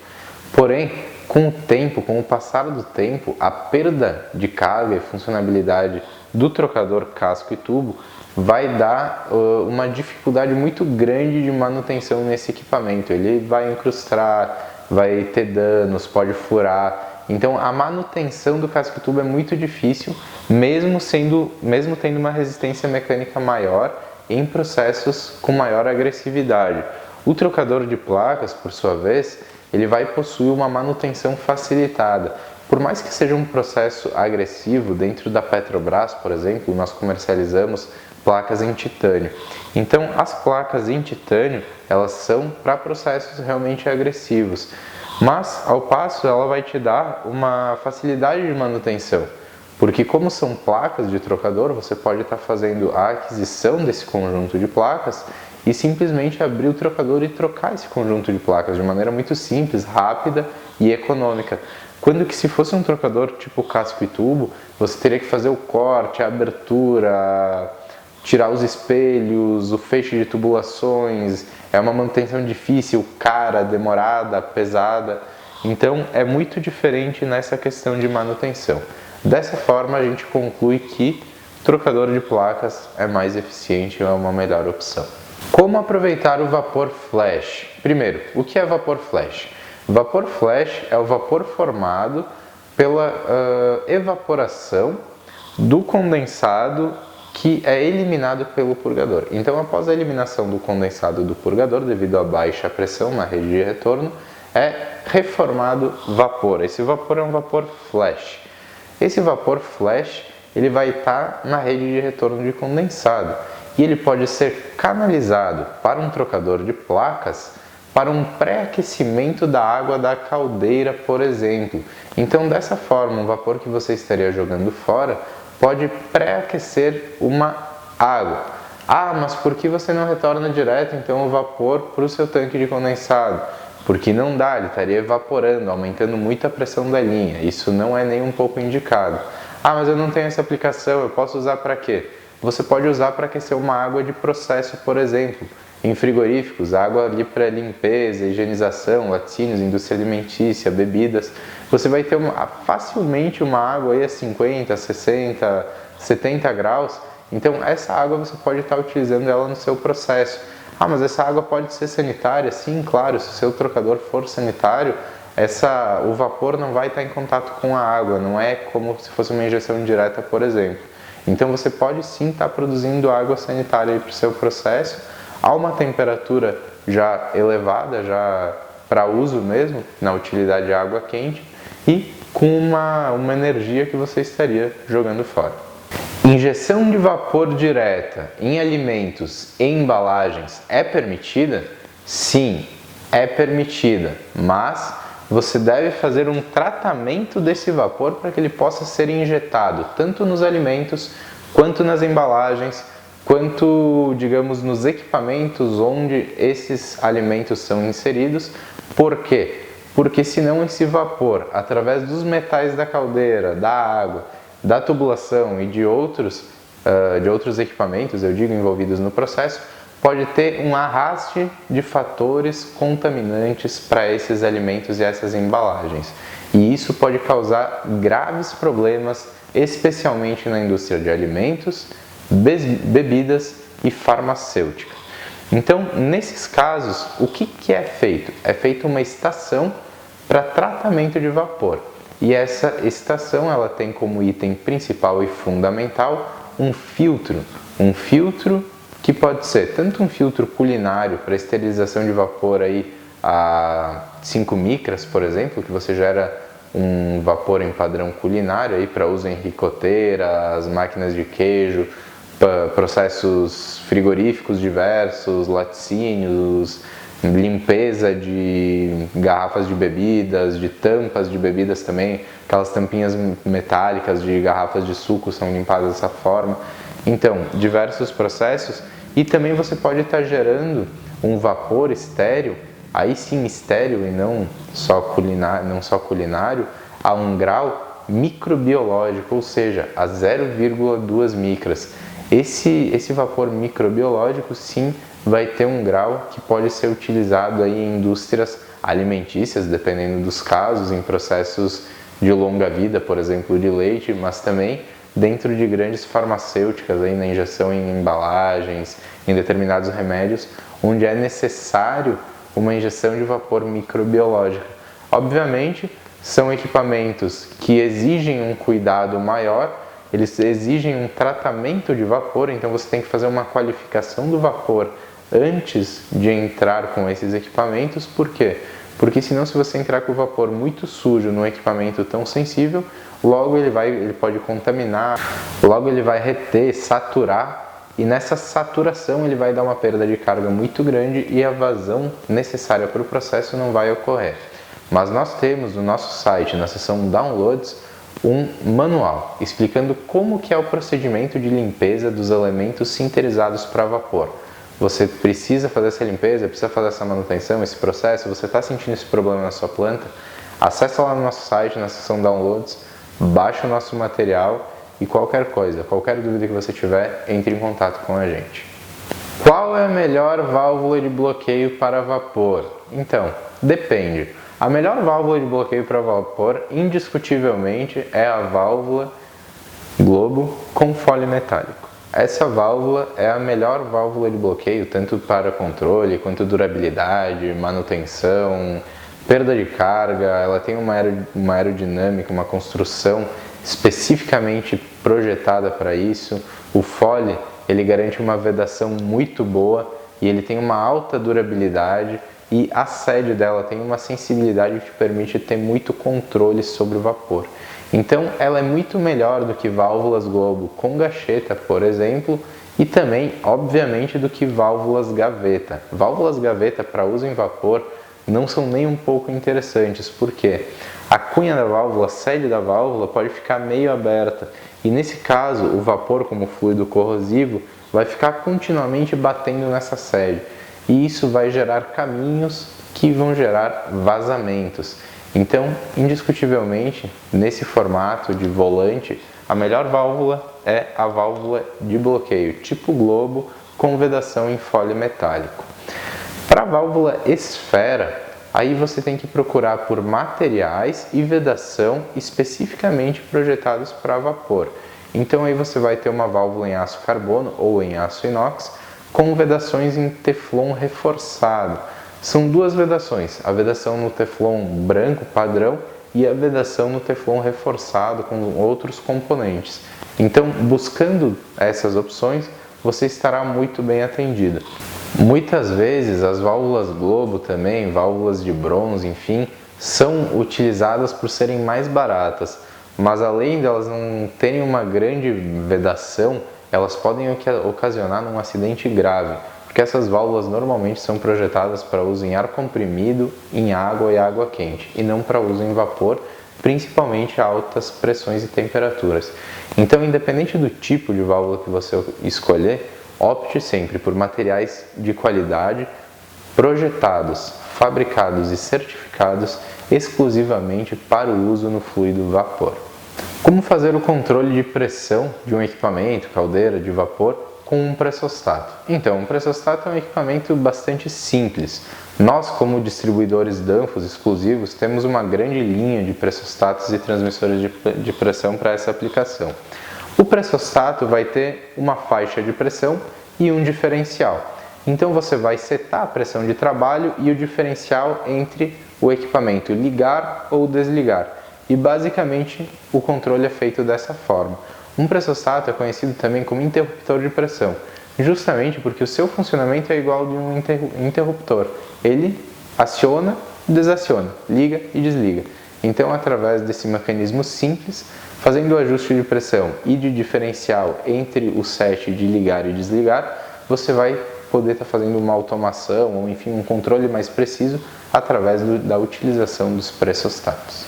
Porém, com o passar do tempo, a perda de carga e funcionalidade do trocador casco e tubo vai dar uma dificuldade muito grande de manutenção nesse equipamento. Ele vai incrustar, vai ter danos, pode furar. Então a manutenção do casco-tubo é muito difícil, mesmo tendo uma resistência mecânica maior em processos com maior agressividade. O trocador de placas, por sua vez, ele vai possuir uma manutenção facilitada. Por mais que seja um processo agressivo, dentro da Petrobras, por exemplo, nós comercializamos placas em titânio. Então, as placas em titânio, elas são para processos realmente agressivos. Mas, ao passo, ela vai te dar uma facilidade de manutenção. Porque como são placas de trocador, você pode estar fazendo a aquisição desse conjunto de placas e simplesmente abrir o trocador e trocar esse conjunto de placas de maneira muito simples, rápida e econômica. Quando que se fosse um trocador tipo casco e tubo, você teria que fazer o corte, a abertura, tirar os espelhos, o feixe de tubulações, é uma manutenção difícil, cara, demorada, pesada. Então é muito diferente nessa questão de manutenção. Dessa forma a gente conclui que trocador de placas é mais eficiente e é uma melhor opção. Como aproveitar o vapor flash? Primeiro, o que é vapor flash? Vapor flash é o vapor formado pela evaporação do condensado que é eliminado pelo purgador. Então, após a eliminação do condensado do purgador, devido à baixa pressão na rede de retorno, é reformado vapor. Esse vapor é um vapor flash. Esse vapor flash ele vai estar na rede de retorno de condensado e ele pode ser canalizado para um trocador de placas para um pré-aquecimento da água da caldeira, por exemplo. Então, dessa forma, o vapor que você estaria jogando fora pode pré-aquecer uma água. Ah, mas por que você não retorna direto então o vapor para o seu tanque de condensado? Porque não dá, ele estaria evaporando, aumentando muito a pressão da linha. Isso não é nem um pouco indicado. Ah, mas eu não tenho essa aplicação, eu posso usar para quê? Você pode usar para aquecer uma água de processo, por exemplo. Em frigoríficos, água ali para limpeza, higienização, laticínios, indústria alimentícia, bebidas. Você vai ter facilmente uma água aí a 50, 60, 70 graus. Então essa água você pode estar utilizando ela no seu processo. Ah, mas essa água pode ser sanitária? Sim, claro, se o seu trocador for sanitário, o vapor não vai estar em contato com a água, não é como se fosse uma injeção direta, por exemplo. Então você pode sim estar produzindo água sanitária para o seu processo, a uma temperatura já elevada, já para uso mesmo, na utilidade de água quente, e com uma energia que você estaria jogando fora. Injeção de vapor direta em alimentos e embalagens é permitida? Sim, é permitida, mas você deve fazer um tratamento desse vapor para que ele possa ser injetado tanto nos alimentos quanto nas embalagens, quanto, digamos, nos equipamentos onde esses alimentos são inseridos. Por quê? Porque senão esse vapor, através dos metais da caldeira, da água, da tubulação e de outros equipamentos, eu digo, envolvidos no processo, pode ter um arraste de fatores contaminantes para esses alimentos e essas embalagens. E isso pode causar graves problemas, especialmente na indústria de alimentos, bebidas e farmacêutica. Então, nesses casos, o que é feito? É feita uma estação para tratamento de vapor. E essa estação ela tem como item principal e fundamental um filtro que pode ser tanto um filtro culinário para esterilização de vapor aí a 5 micras, por exemplo, que você gera um vapor em padrão culinário aí para uso em ricoteiras, máquinas de queijo, processos frigoríficos diversos, laticínios, limpeza de garrafas de bebidas, de tampas de bebidas também, aquelas tampinhas metálicas de garrafas de suco são limpadas dessa forma. Então, diversos processos, e também você pode estar gerando um vapor estéril, aí sim estéril e não só culinário, a um grau microbiológico, ou seja, a 0,2 micras. Esse vapor microbiológico sim vai ter um grau que pode ser utilizado aí em indústrias alimentícias, dependendo dos casos, em processos de longa vida, por exemplo, de leite, mas também dentro de grandes farmacêuticas, aí na injeção em embalagens, em determinados remédios, onde é necessário uma injeção de vapor microbiológico. Obviamente, são equipamentos que exigem um cuidado maior, eles exigem um tratamento de vapor, então você tem que fazer uma qualificação do vapor antes de entrar com esses equipamentos. Por quê? Porque senão, se você entrar com o vapor muito sujo num equipamento tão sensível, logo ele pode contaminar, logo ele vai reter, saturar, e nessa saturação ele vai dar uma perda de carga muito grande e a vazão necessária para o processo não vai ocorrer. Mas nós temos no nosso site, na seção Downloads, um manual explicando como que é o procedimento de limpeza dos elementos sinterizados para vapor. Você precisa fazer essa limpeza, precisa fazer essa manutenção, esse processo, você está sentindo esse problema na sua planta? Acesse lá no nosso site, na seção Downloads, baixe o nosso material e qualquer coisa, qualquer dúvida que você tiver, entre em contato com a gente. Qual é a melhor válvula de bloqueio para vapor? Então, depende. A melhor válvula de bloqueio para vapor, indiscutivelmente, é a válvula Globo com fole metálico. Essa válvula é a melhor válvula de bloqueio, tanto para controle, quanto durabilidade, manutenção, perda de carga. Ela tem uma aerodinâmica, uma construção especificamente projetada para isso. O fole, ele garante uma vedação muito boa e ele tem uma alta durabilidade, e a sede dela tem uma sensibilidade que te permite ter muito controle sobre o vapor. Então ela é muito melhor do que válvulas Globo com gacheta, por exemplo, e também, obviamente, do que válvulas gaveta. Válvulas gaveta para uso em vapor não são nem um pouco interessantes, porque a cunha da válvula, a sede da válvula, pode ficar meio aberta, e nesse caso o vapor, como fluido corrosivo, vai ficar continuamente batendo nessa sede, e isso vai gerar caminhos que vão gerar vazamentos. Então, indiscutivelmente, nesse formato de volante, a melhor válvula é a válvula de bloqueio tipo Globo com vedação em fole metálico. Para a válvula esfera, aí você tem que procurar por materiais e vedação especificamente projetados para vapor. Então aí você vai ter uma válvula em aço carbono ou em aço inox com vedações em teflon reforçado. São duas vedações, a vedação no teflon branco padrão e a vedação no teflon reforçado com outros componentes. Então, buscando essas opções, você estará muito bem atendido. Muitas vezes as válvulas Globo também, válvulas de bronze, enfim, são utilizadas por serem mais baratas, mas além delas não terem uma grande vedação, elas podem ocasionar um acidente grave, porque essas válvulas normalmente são projetadas para uso em ar comprimido, em água e água quente, e não para uso em vapor, principalmente a altas pressões e temperaturas. Então, independente do tipo de válvula que você escolher, opte sempre por materiais de qualidade, projetados, fabricados e certificados exclusivamente para o uso no fluido vapor. Como fazer o controle de pressão de um equipamento, caldeira de vapor, com um pressostato? Então, um pressostato é um equipamento bastante simples. Nós, como distribuidores Danfoss exclusivos, temos uma grande linha de pressostatos e transmissores de pressão para essa aplicação. O pressostato vai ter uma faixa de pressão e um diferencial. Então você vai setar a pressão de trabalho e o diferencial entre o equipamento ligar ou desligar. E basicamente o controle é feito dessa forma. Um pressostato é conhecido também como interruptor de pressão, justamente porque o seu funcionamento é igual ao de um interruptor. Ele aciona, desaciona, liga e desliga. Então, através desse mecanismo simples, fazendo o ajuste de pressão e de diferencial entre o set de ligar e desligar, você vai poder estar fazendo uma automação ou, enfim, um controle mais preciso através da utilização dos pressostatos.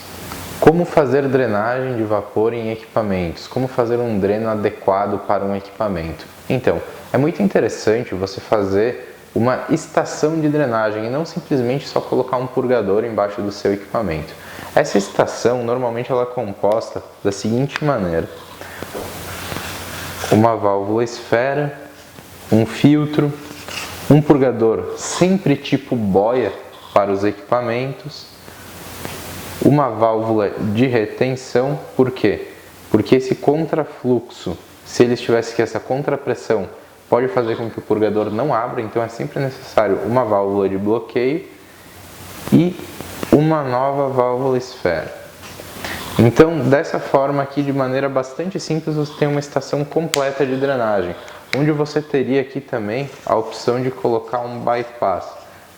Como fazer drenagem de vapor em equipamentos? Como fazer um dreno adequado para um equipamento? Então, é muito interessante você fazer uma estação de drenagem e não simplesmente só colocar um purgador embaixo do seu equipamento. Essa estação, normalmente, ela é composta da seguinte maneira: uma válvula esfera, um filtro, um purgador sempre tipo boia para os equipamentos, uma válvula de retenção. Por quê? Porque esse contrafluxo, se ele estivesse aqui, essa contrapressão, pode fazer com que o purgador não abra, então é sempre necessário uma válvula de bloqueio e uma nova válvula esfera. Então, dessa forma aqui, de maneira bastante simples, você tem uma estação completa de drenagem, onde você teria aqui também a opção de colocar um bypass,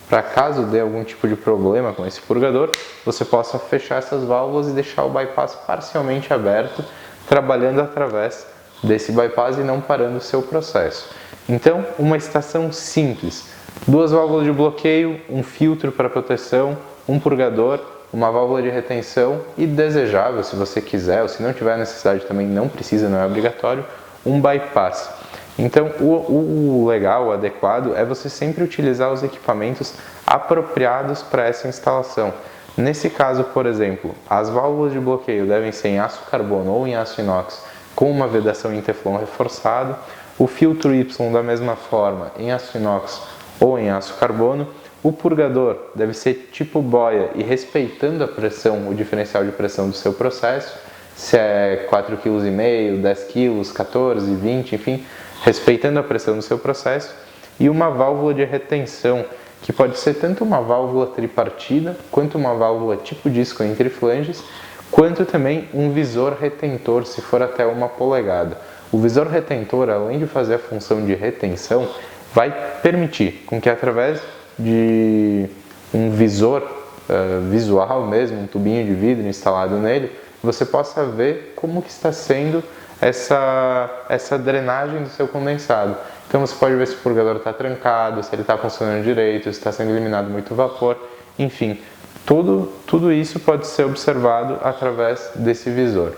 para caso dê algum tipo de problema com esse purgador, você possa fechar essas válvulas e deixar o bypass parcialmente aberto, trabalhando através desse bypass e não parando o seu processo. Então, uma estação simples, duas válvulas de bloqueio, um filtro para proteção, um purgador, uma válvula de retenção e, desejável, se você quiser, ou se não tiver necessidade também, não precisa, não é obrigatório, um bypass. Então, o legal, o adequado, é você sempre utilizar os equipamentos apropriados para essa instalação. Nesse caso, por exemplo, as válvulas de bloqueio devem ser em aço carbono ou em aço inox com uma vedação em teflon reforçado, o filtro Y da mesma forma em aço inox ou em aço carbono. O purgador deve ser tipo boia e respeitando a pressão, o diferencial de pressão do seu processo, se é 4,5 kg, 10 kg, 14, 20, enfim, respeitando a pressão do seu processo. E uma válvula de retenção, que pode ser tanto uma válvula tripartida, quanto uma válvula tipo disco entre flanges, quanto também um visor retentor, se for até 1 polegada. O visor retentor, além de fazer a função de retenção, vai permitir com que através de um visor visual mesmo, um tubinho de vidro instalado nele, você possa ver como que está sendo essa drenagem do seu condensado. Então você pode ver se o purgador está trancado, se ele está funcionando direito, se está sendo eliminado muito vapor, enfim, tudo isso pode ser observado através desse visor.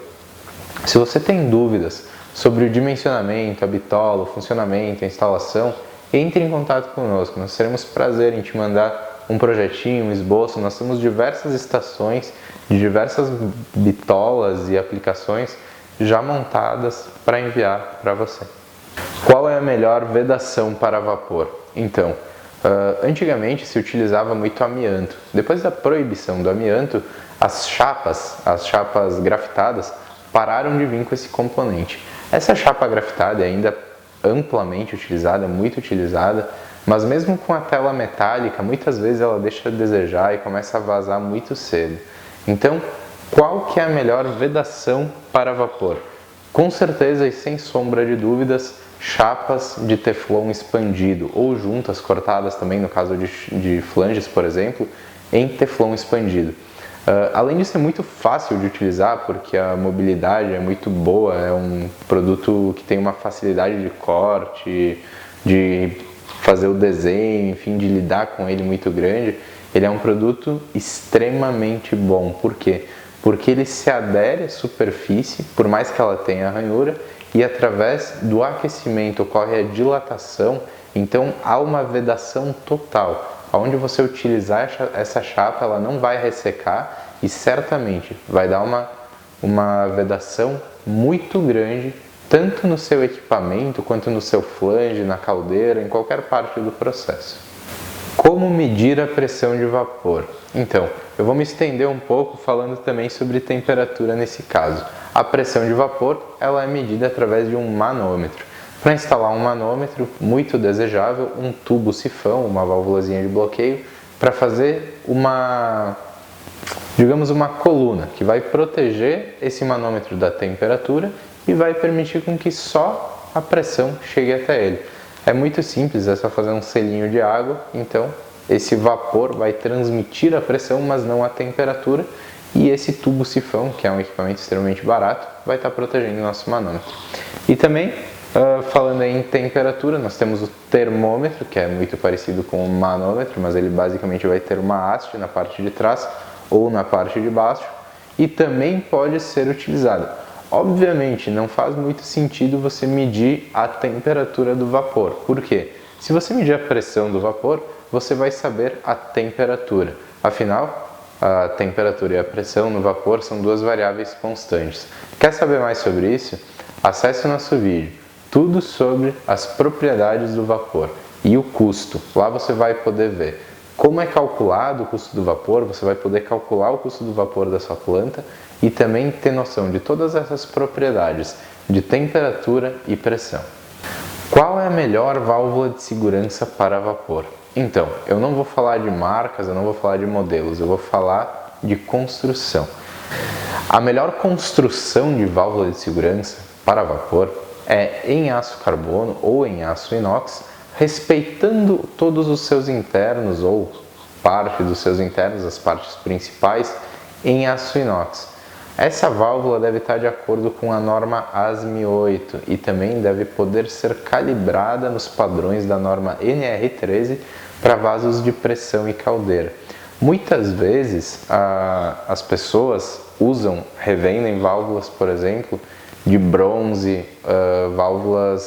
Se você tem dúvidas sobre o dimensionamento, a bitola, o funcionamento, a instalação, entre em contato conosco, nós teremos prazer em te mandar um projetinho, um esboço. Nós temos diversas estações de diversas bitolas e aplicações já montadas para enviar para você. Qual é a melhor vedação para vapor? Então, antigamente se utilizava muito amianto. Depois da proibição do amianto, as chapas grafitadas, pararam de vir com esse componente. Essa chapa grafitada é ainda amplamente utilizada, muito utilizada, mas mesmo com a tela metálica, muitas vezes ela deixa a desejar e começa a vazar muito cedo. Então, qual que é a melhor vedação para vapor? Com certeza e sem sombra de dúvidas, chapas de teflon expandido ou juntas cortadas também, no caso de flanges, por exemplo, em teflon expandido. Além de ser muito fácil de utilizar, porque a mobilidade é muito boa, é um produto que tem uma facilidade de corte, de fazer o desenho, enfim, de lidar com ele muito grande, ele é um produto extremamente bom. Por quê? Porque ele se adere à superfície, por mais que ela tenha ranhura, e através do aquecimento ocorre a dilatação, então há uma vedação total. Onde você utilizar essa chapa, ela não vai ressecar e certamente vai dar uma vedação muito grande, tanto no seu equipamento, quanto no seu flange, na caldeira, em qualquer parte do processo. Como medir a pressão de vapor? Então, eu vou me estender um pouco falando também sobre temperatura nesse caso. A pressão de vapor, ela é medida através de um manômetro. Para instalar um manômetro, muito desejável, um tubo sifão, uma válvulazinha de bloqueio, para fazer uma coluna que vai proteger esse manômetro da temperatura e vai permitir com que só a pressão chegue até ele. É muito simples, é só fazer um selinho de água, então esse vapor vai transmitir a pressão, mas não a temperatura, e esse tubo sifão, que é um equipamento extremamente barato, vai estar protegendo o nosso manômetro. E também, falando em temperatura, nós temos o termômetro, que é muito parecido com o manômetro, mas ele basicamente vai ter uma haste na parte de trás ou na parte de baixo, e também pode ser utilizado. Obviamente, não faz muito sentido você medir a temperatura do vapor. Por quê? Se você medir a pressão do vapor, você vai saber a temperatura. Afinal, a temperatura e a pressão no vapor são duas variáveis constantes. Quer saber mais sobre isso? Acesse o nosso vídeo, tudo sobre as propriedades do vapor e o custo. Lá você vai poder ver como é calculado o custo do vapor, você vai poder calcular o custo do vapor da sua planta e também ter noção de todas essas propriedades de temperatura e pressão. Qual é a melhor válvula de segurança para vapor? Então, eu não vou falar de marcas, eu não vou falar de modelos, eu vou falar de construção. A melhor construção de válvula de segurança para vapor é em aço carbono ou em aço inox, respeitando todos os seus internos ou parte dos seus internos, as partes principais, em aço inox. Essa válvula deve estar de acordo com a norma ASME 8 e também deve poder ser calibrada nos padrões da norma NR13 para vasos de pressão e caldeira. Muitas vezes as pessoas revendem válvulas, por exemplo, de bronze, válvulas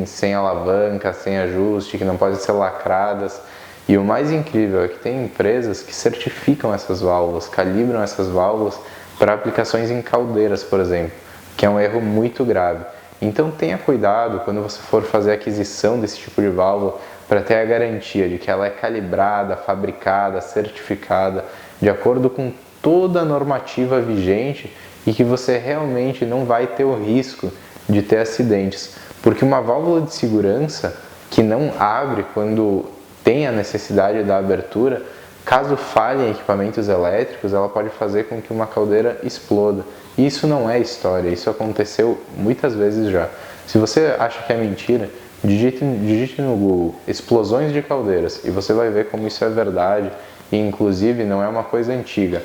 sem alavanca, sem ajuste, que não podem ser lacradas. E o mais incrível é que tem empresas que certificam essas válvulas, calibram essas válvulas para aplicações em caldeiras, por exemplo, que é um erro muito grave. Então tenha cuidado quando você for fazer a aquisição desse tipo de válvula para ter a garantia de que ela é calibrada, fabricada, certificada, de acordo com toda a normativa vigente e que você realmente não vai ter o risco de ter acidentes. Porque uma válvula de segurança que não abre quando tem a necessidade da abertura, caso falhe em equipamentos elétricos, ela pode fazer com que uma caldeira exploda. E isso não é história, isso aconteceu muitas vezes já. Se você acha que é mentira, digite no Google explosões de caldeiras e você vai ver como isso é verdade e inclusive não é uma coisa antiga,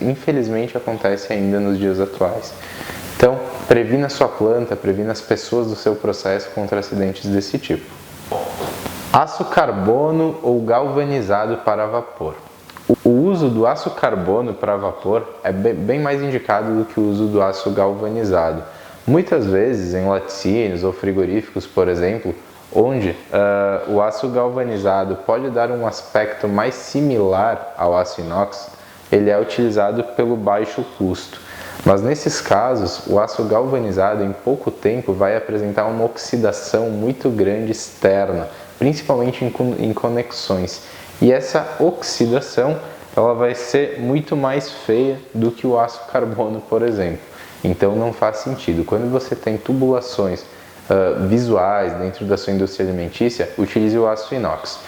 infelizmente acontece ainda nos dias atuais. Então, previna sua planta, previna as pessoas do seu processo contra acidentes desse tipo. Aço carbono ou galvanizado para vapor. O uso do aço carbono para vapor é bem mais indicado do que o uso do aço galvanizado. Muitas vezes em laticínios ou frigoríficos, por exemplo, onde o aço galvanizado pode dar um aspecto mais similar ao aço inox, ele é utilizado pelo baixo custo. Mas nesses casos, o aço galvanizado em pouco tempo vai apresentar uma oxidação muito grande externa, principalmente em conexões. E essa oxidação ela vai ser muito mais feia do que o aço carbono, por exemplo. Então não faz sentido. Quando você tem tubulações visuais dentro da sua indústria alimentícia, utilize o aço inox.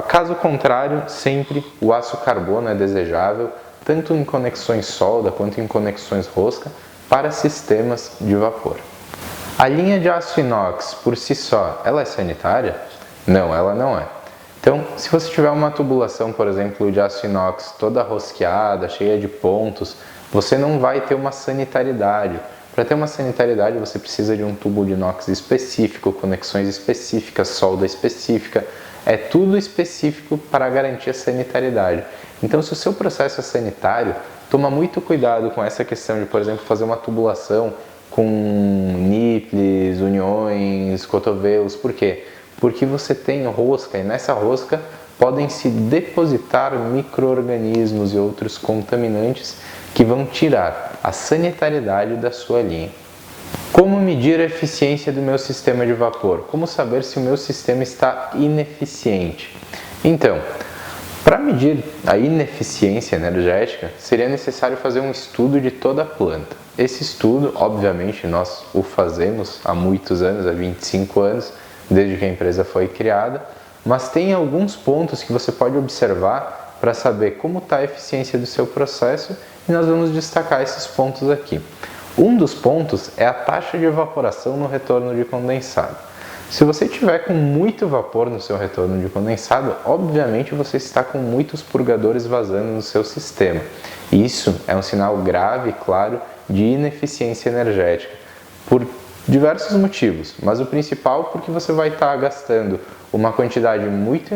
Caso contrário, sempre o aço carbono é desejável, tanto em conexões solda quanto em conexões rosca, para sistemas de vapor. A linha de aço inox, por si só, ela é sanitária? Não, ela não é. Então, se você tiver uma tubulação, por exemplo, de aço inox toda rosqueada, cheia de pontos, você não vai ter uma sanitariedade. Para ter uma sanitariedade, você precisa de um tubo de inox específico, conexões específicas, solda específica. É tudo específico para garantir a sanitariedade. Então, se o seu processo é sanitário, toma muito cuidado com essa questão de, por exemplo, fazer uma tubulação com nipples, uniões, cotovelos. Por quê? Porque você tem rosca e nessa rosca podem se depositar micro-organismos e outros contaminantes que vão tirar a sanitariedade da sua linha. Como medir a eficiência do meu sistema de vapor? Como saber se o meu sistema está ineficiente? Então, para medir a ineficiência energética, seria necessário fazer um estudo de toda a planta. Esse estudo, obviamente, nós o fazemos há muitos anos, há 25 anos, desde que a empresa foi criada, mas tem alguns pontos que você pode observar para saber como está a eficiência do seu processo e nós vamos destacar esses pontos aqui. Um dos pontos é a taxa de evaporação no retorno de condensado. Se você tiver com muito vapor no seu retorno de condensado, obviamente você está com muitos purgadores vazando no seu sistema. Isso é um sinal grave, claro, de ineficiência energética, por diversos motivos, mas o principal porque você vai estar gastando uma quantidade muito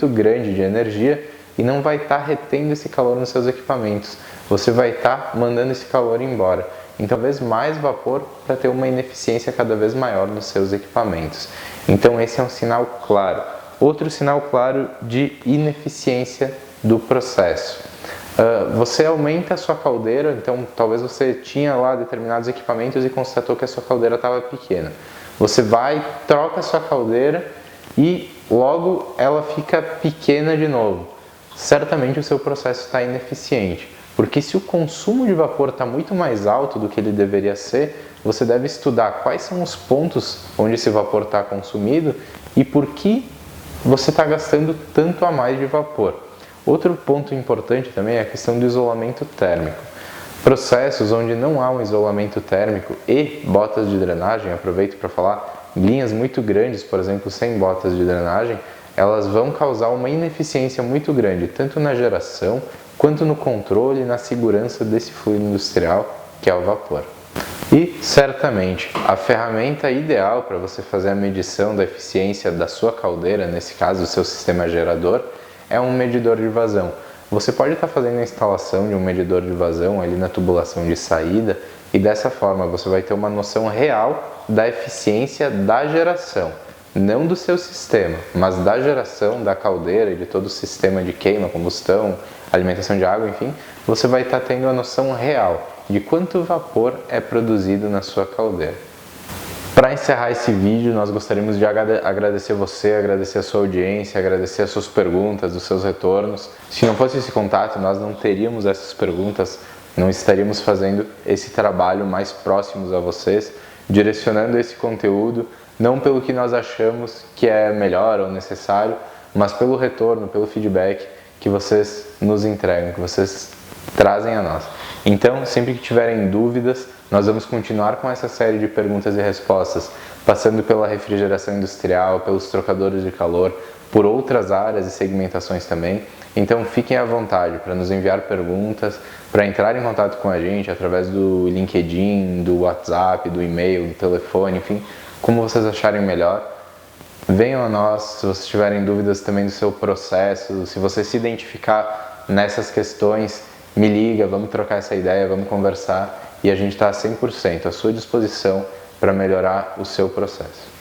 grande de energia e não vai estar retendo esse calor nos seus equipamentos. Você vai estar mandando esse calor embora. Então, cada vez mais vapor para ter uma ineficiência cada vez maior nos seus equipamentos. Então, esse é um sinal claro. Outro sinal claro de ineficiência do processo. Você aumenta a sua caldeira, então talvez você tinha lá determinados equipamentos e constatou que a sua caldeira estava pequena. Você vai, troca a sua caldeira e logo ela fica pequena de novo. Certamente o seu processo está ineficiente, porque se o consumo de vapor está muito mais alto do que ele deveria ser, você deve estudar quais são os pontos onde esse vapor está consumido e por que você está gastando tanto a mais de vapor. Outro ponto importante também é a questão do isolamento térmico. Processos onde não há um isolamento térmico e botas de drenagem, aproveito para falar, linhas muito grandes, por exemplo, sem botas de drenagem, elas vão causar uma ineficiência muito grande, tanto na geração, quanto no controle e na segurança desse fluido industrial, que é o vapor. E, certamente, a ferramenta ideal para você fazer a medição da eficiência da sua caldeira, nesse caso, o seu sistema gerador, é um medidor de vazão. Você pode estar fazendo a instalação de um medidor de vazão ali na tubulação de saída e dessa forma você vai ter uma noção real da eficiência da geração, não do seu sistema, mas da geração da caldeira e de todo o sistema de queima, combustão, alimentação de água, enfim, você vai estar tendo a noção real de quanto vapor é produzido na sua caldeira. Para encerrar esse vídeo, nós gostaríamos de agradecer você, agradecer a sua audiência, agradecer as suas perguntas, os seus retornos. Se não fosse esse contato, nós não teríamos essas perguntas, não estaríamos fazendo esse trabalho mais próximos a vocês, direcionando esse conteúdo, não pelo que nós achamos que é melhor ou necessário, mas pelo retorno, pelo feedback que vocês nos entregam, que vocês trazem a nós. Então, sempre que tiverem dúvidas, nós vamos continuar com essa série de perguntas e respostas, passando pela refrigeração industrial, pelos trocadores de calor, por outras áreas e segmentações também. Então, fiquem à vontade para nos enviar perguntas, para entrar em contato com a gente através do LinkedIn, do WhatsApp, do e-mail, do telefone, enfim, como vocês acharem melhor. Venham a nós, se vocês tiverem dúvidas também do seu processo, se você se identificar nessas questões, me liga, vamos trocar essa ideia, vamos conversar e a gente está 100% à sua disposição para melhorar o seu processo.